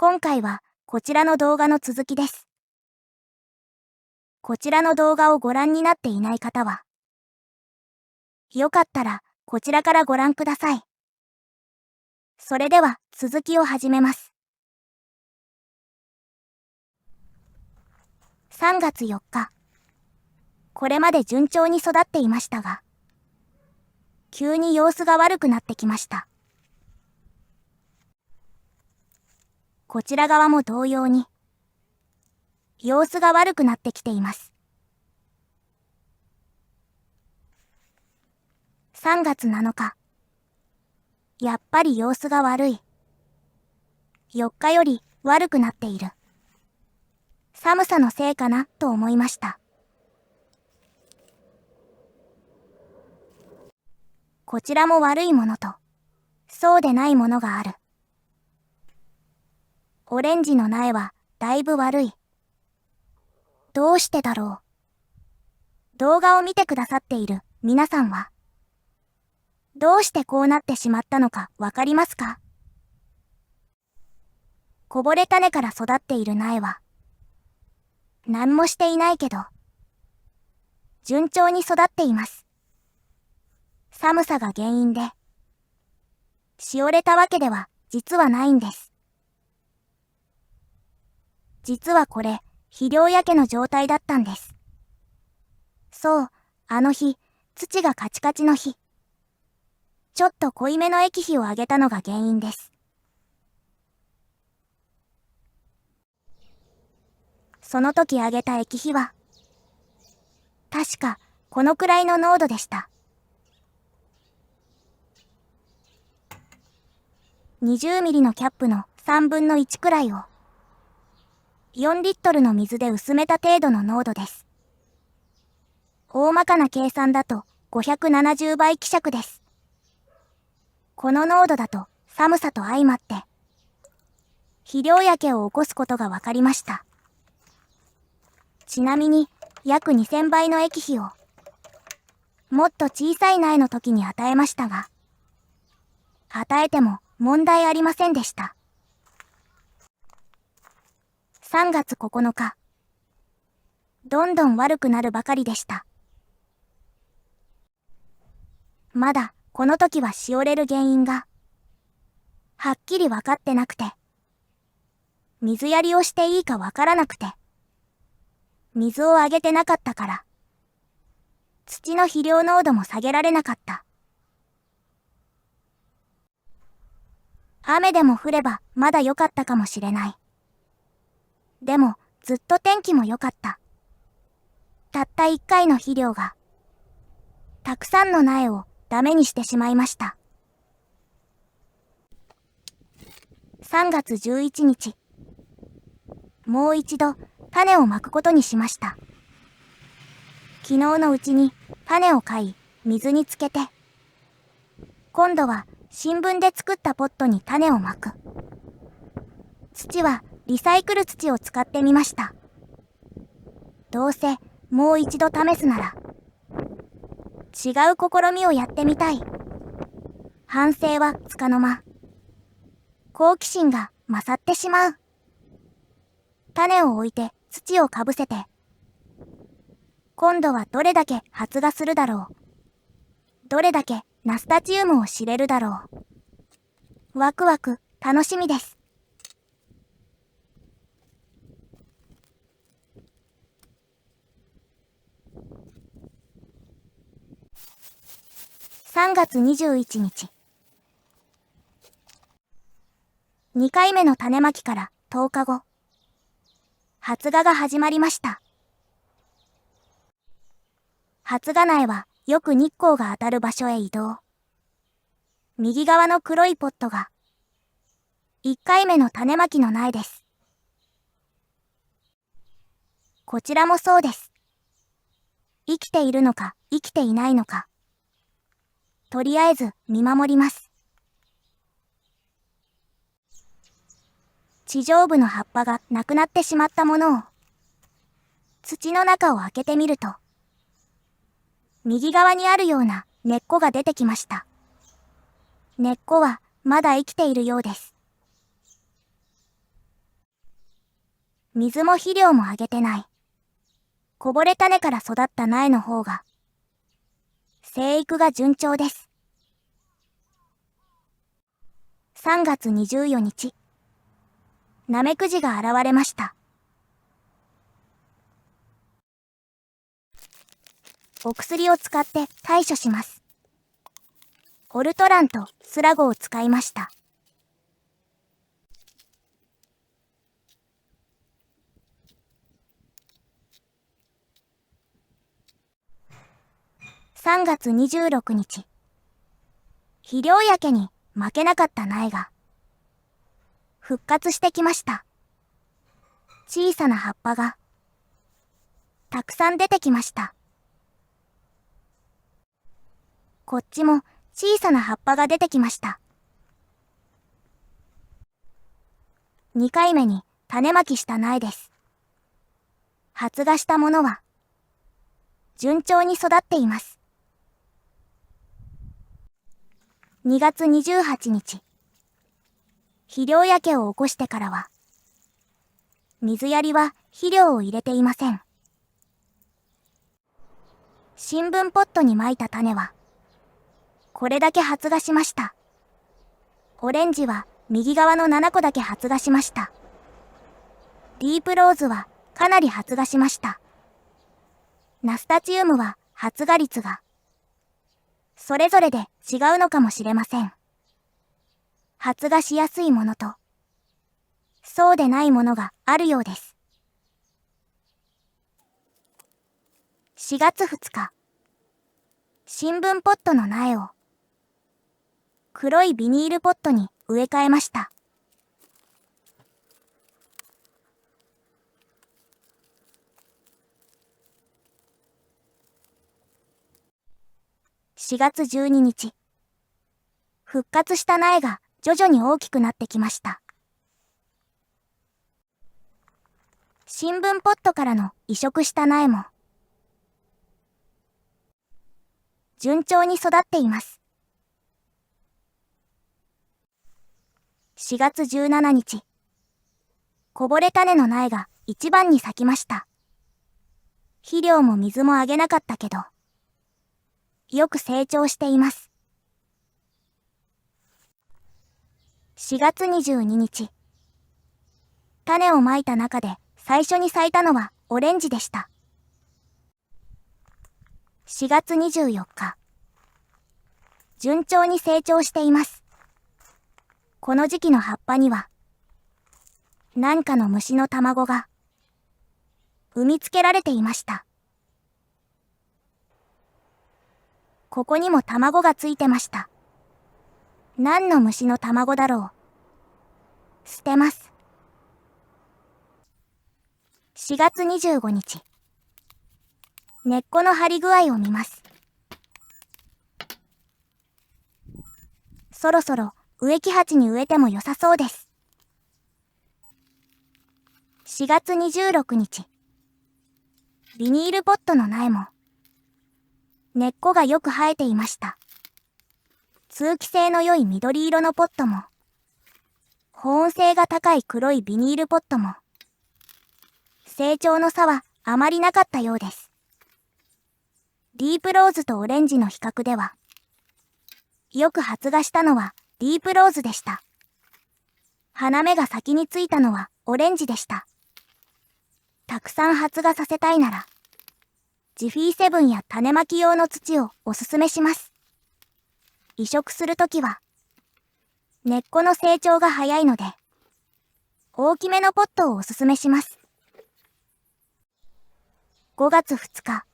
今回はこちらの動画の続きです。こちらの動画をご覧になっていない方は、よかったらこちらからご覧ください。それでは続きを始めます。3月4日。これまで順調に育っていましたが、急に様子が悪くなってきました。こちら側も同様に、様子が悪くなってきています。3月7日。やっぱり様子が悪い。4日より悪くなっている。寒さのせいかなと思いました。こちらも悪いものと、そうでないものがある。オレンジの苗はだいぶ悪い。どうしてだろう。動画を見てくださっている皆さんは、どうしてこうなってしまったのかわかりますか？こぼれ種から育っている苗は、何もしていないけど、順調に育っています。寒さが原因で、しおれたわけでは実はないんです。実はこれ、肥料焼けの状態だったんです。そう、あの日、土がカチカチの日。ちょっと濃いめの液肥をあげたのが原因です。その時あげた液肥は、確かこのくらいの濃度でした。20ミリのキャップの3分の1くらいを、4リットルの水で薄めた程度の濃度です。大まかな計算だと570倍希釈です。この濃度だと寒さと相まって、肥料焼けを起こすことが分かりました。ちなみに、約2000倍の液肥を、もっと小さい苗の時に与えましたが、与えても問題ありませんでした。3月9日。どんどん悪くなるばかりでした。まだこの時はしおれる原因が、はっきり分かってなくて、水やりをしていいか分からなくて、水をあげてなかったから、土の肥料濃度も下げられなかった。雨でも降ればまだ良かったかもしれない。でもずっと天気も良かった。たった1回の肥料が、たくさんの苗をダメにしてしまいました。3月11日。もう一度種をまくことにしました。昨日のうちに種を買い、水につけて、今度は新聞で作ったポットに種をまく。土はリサイクル土を使ってみました。どうせもう一度試すなら、違う試みをやってみたい。反省はつかの間。好奇心が勝ってしまう。種を置いて土をかぶせて、今度はどれだけ発芽するだろう。どれだけナスタチウムを知れるだろう。ワクワク楽しみです。3月21日。2回目の種まきから10日後。発芽が始まりました。発芽苗はよく日光が当たる場所へ移動。右側の黒いポットが1回目の種まきの苗です。こちらもそうです。生きているのか生きていないのか。とりあえず見守ります。地上部の葉っぱがなくなってしまったものを、土の中を開けてみると、右側にあるような根っこが出てきました。根っこはまだ生きているようです。水も肥料もあげてない。こぼれ種から育った苗の方が、生育が順調です。3月24日、ナメクジが現れました。お薬を使って対処します。オルトランとスラゴを使いました。3月26日、肥料焼けに負けなかった苗が復活してきました。小さな葉っぱがたくさん出てきました。こっちも小さな葉っぱが出てきました。2回目に種まきした苗です。発芽したものは順調に育っています。2月28日、肥料焼けを起こしてからは、水やりは肥料を入れていません。新聞ポットにまいた種は、これだけ発芽しました。オレンジは右側の7個だけ発芽しました。ディープローズはかなり発芽しました。ナスタチウムは発芽率が、それぞれで違うのかもしれません。発芽しやすいものと、そうでないものがあるようです。4月2日、新聞ポットの苗を黒いビニールポットに植え替えました。4月12日、復活した苗が徐々に大きくなってきました。新聞ポットからの移植した苗も順調に育っています。4月17日、こぼれ種の苗が一番に咲きました。肥料も水もあげなかったけど、よく成長しています。4月22日、種をまいた中で最初に咲いたのはオレンジでした。4月24日、順調に成長しています。この時期の葉っぱには、何かの虫の卵が産みつけられていました。ここにも卵がついてました。何の虫の卵だろう。捨てます。4月25日。根っこの張り具合を見ます。そろそろ植木鉢に植えても良さそうです。4月26日。ビニールポットの苗も根っこがよく生えていました。通気性の良い緑色のポットも、保温性が高い黒いビニールポットも、成長の差はあまりなかったようです。ディープローズとオレンジの比較では、よく発芽したのはディープローズでした。花芽が先についたのはオレンジでした。たくさん発芽させたいなら、ジフィーセブンや種まき用の土をおすすめします。移植するときは、根っこの成長が早いので、大きめのポットをおすすめします。5月2日、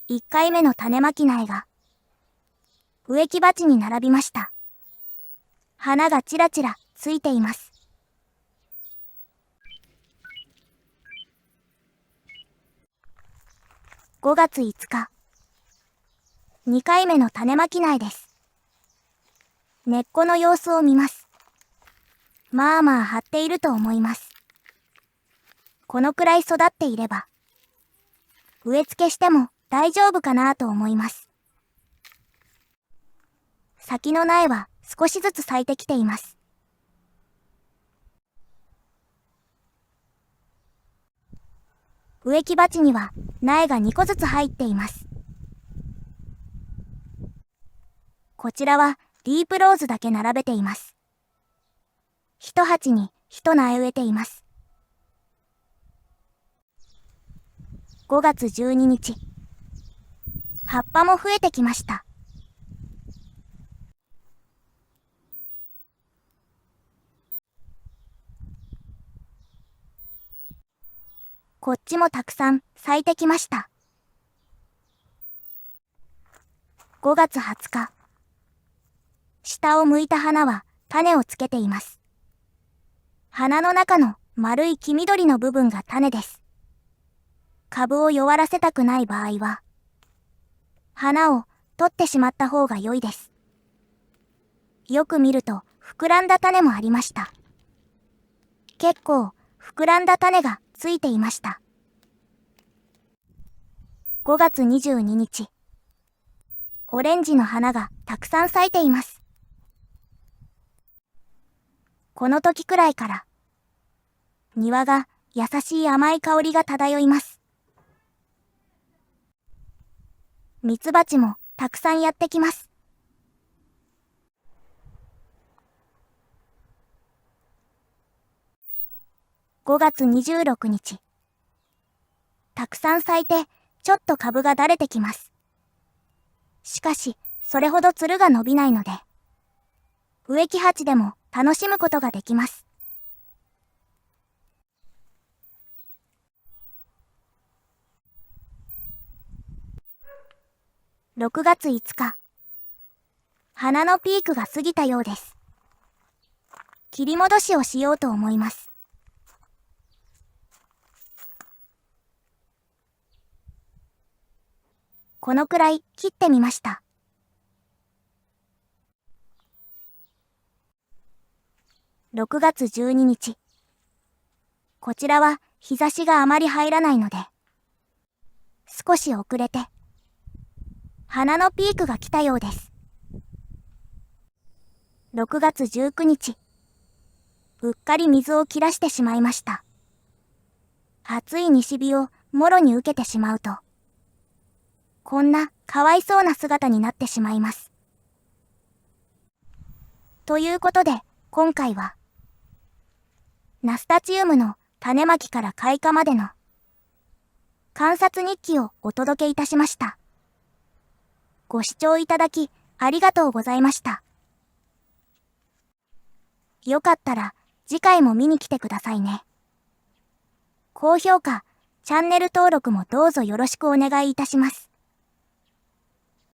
1回目の種まき苗が、植木鉢に並びました。花がちらちらついています。5月5日、2回目の種まき苗です。根っこの様子を見ます。まあまあ張っていると思います。このくらい育っていれば、植え付けしても大丈夫かなと思います。先の苗は少しずつ咲いてきています。植木鉢には苗が2個ずつ入っています。こちらはディープローズだけ並べています。一鉢に一苗植えています。5月12日。葉っぱも増えてきました。こっちもたくさん咲いてきました。5月20日。下を向いた花は種をつけています。花の中の丸い黄緑の部分が種です。株を弱らせたくない場合は、花を取ってしまった方が良いです。よく見ると膨らんだ種もありました。結構膨らんだ種がついていました。5月22日。オレンジの花がたくさん咲いています。この時くらいから庭が優しい甘い香りが漂います。ミツバチもたくさんやってきます。5月26日。たくさん咲いてちょっと株がだれてきます。しかしそれほどつるが伸びないので植木鉢でも楽しむことができます。6月5日。花のピークが過ぎたようです。切り戻しをしようと思います。このくらい切ってみました。6月12日。こちらは日差しがあまり入らないので、少し遅れて、花のピークが来たようです。6月19日。うっかり水を切らしてしまいました。暑い西日をもろに受けてしまうと、こんなかわいそうな姿になってしまいます。ということで、今回は、ナスタチウムの種まきから開花までの観察日記をお届けいたしました。ご視聴いただきありがとうございました。よかったら次回も見に来てくださいね。高評価、チャンネル登録もどうぞよろしくお願いいたします。